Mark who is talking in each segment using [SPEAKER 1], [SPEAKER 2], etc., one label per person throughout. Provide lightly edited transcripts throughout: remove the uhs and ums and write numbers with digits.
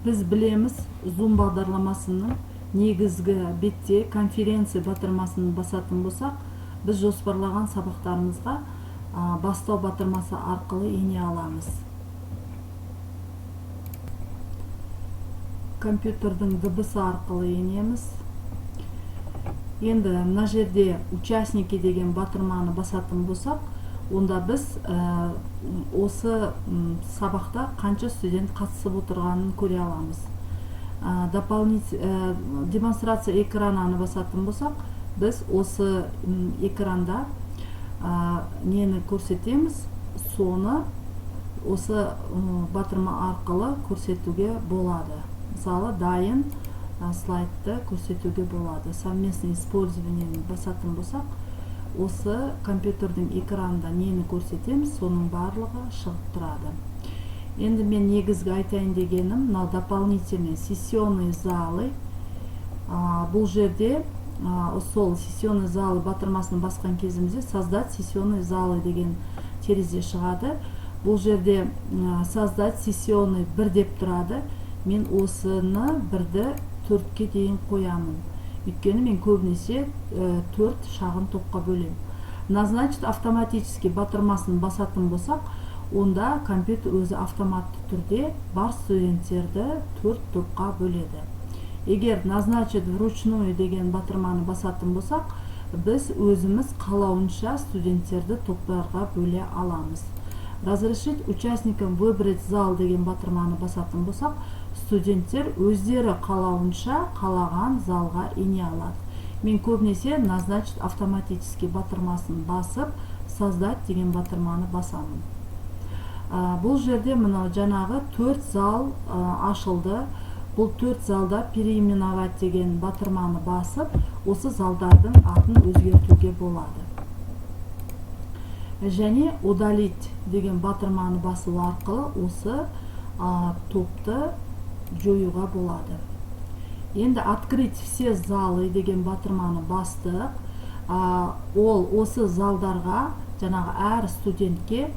[SPEAKER 1] Біз білеміз, Zoom бағдарламасының негізгі бетте конференция батырмасын басатын болсақ, біз жоспарлаған сабақтарымызға бастау батырмасы арқылы ене аламыз. Компьютердің дыбысы арқылы енеміз. Енді мына жерде участники деген батырманы басатын болсақ, онда біз осы сабақта қанша студент қатысып отырғанын көре аламыз. Демонстрация экрананы басатын болсақ, біз осы экранда нені көрсетеміз, соны осы батырма арқылы көрсетуге болады. Мысалы, дайын слайдты көрсетуге болады. Совместное использование басатын болсақ, осы компьютердің экранында нені көрсетеміз, соның барлығы шығып тұрады. Енді мен негізгі айтайын дегенім, мынау дополнительные сессионные залы. Бұл жерде сол сессионный залы батырмасын басқан кезімізде создать сессионный залы деген терезе шығады. Бұл жерде создать сессионный 1 деп тұрады. Мен осыны 1-ді 4-ке дейін қоямын. Өйткені мен көбінесе 4 шағын топқа бөлем. Назначит автоматически батырмасын басатын болсақ, онда компьютер өзі автоматты түрде бар студенттерді 4 топқа бөледі. Егер назначит вручную деген батырманы басатын болсақ, біз өзіміз қалауынша студенттерді топтарға бөле аламыз. Разрешить участникам выбрать зал деген батырманы басатын болсақ, студенттер өздері қалауынша қалаған залға ене алады. Мен көбінесе назначит автоматически батырмасын басып, создать деген батырманы басамын. Бұл жерде мынау жаңағы 4 зал ашылды. Бұл 4 залда переименовать деген батырманы басып, осы залдардың атын өзгертуге болады. Және удалить деген батырманы басу арқылы осы топты жоюға болады. Енді открыть все залы деген батырманы бастық. Ол осы залдарға, жаңағы әр студентке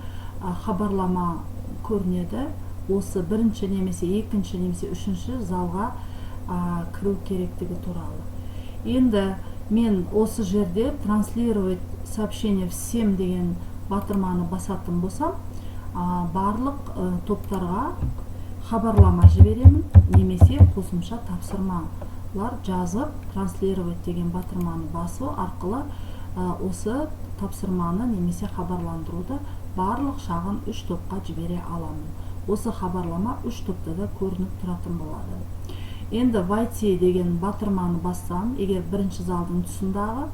[SPEAKER 1] хабарлама көрінеді. Осы 1-ші немесе 2-ші немесе 3-ші залға кіру керектігі туралы. Енді мен осы жерде транслировать сообщение всем деген батырманы басатын болсам, барлық топтарға хабарлама жіберемін, немесе қосымша тапсырмалар жазып, транслировать деген батырманы басу арқылы осы тапсырманы немесе хабарландыруды барлық шағын 3 топқа жібере аламын. Осы хабарлама 3 топта да көрініп тұратын болады. Енді войти деген батырманы бассам, егер 1-ші залдың тұсындағы,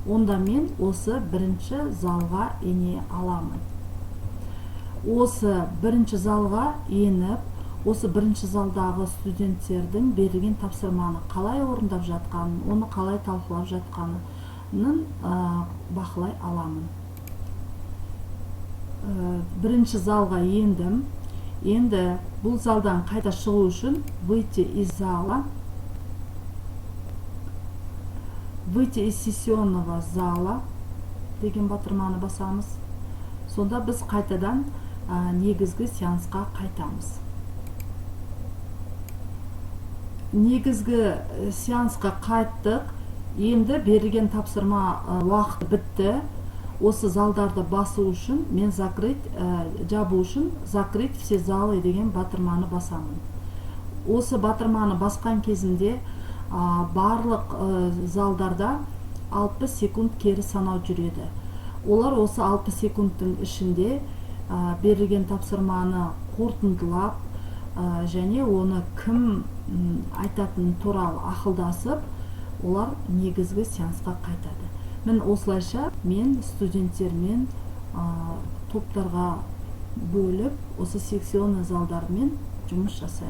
[SPEAKER 1] онда мен осы 1-ші залға ене аламын. Осы 1-ші залға еніп, осы 1-ші залдағы студенттердің берілген тапсырманы қалай орындап жатқанын, оны қалай талқылап жатқанын бақылай аламын. 1-ші залға ендім. Енді бұл залдан қайта шығу үшін выйти из зала, выйти из сессионного зала деген батырманы басамыз. Сонда біз қайтадан негізгі сеансқа қайтамыз. Негізгі сеансқа қайттық. Енді берілген тапсырма уақыт бітті. Осы залдарды басу үшін мен жабу үшін закрыть все залы деген батырманы басамын. Осы батырманы басқан кезінде барлық залдарда 60 секунд кері санау жүреді. Олар осы 60 секундтың ішінде берілген тапсырманы қорытындылап және оны кім айтатын туралы ақылдасып, олар негізгі сеансқа қайтады. Мен осылайша студенттермен топтарға бөліп, осы секционный залдармен жұмыс жасаймын.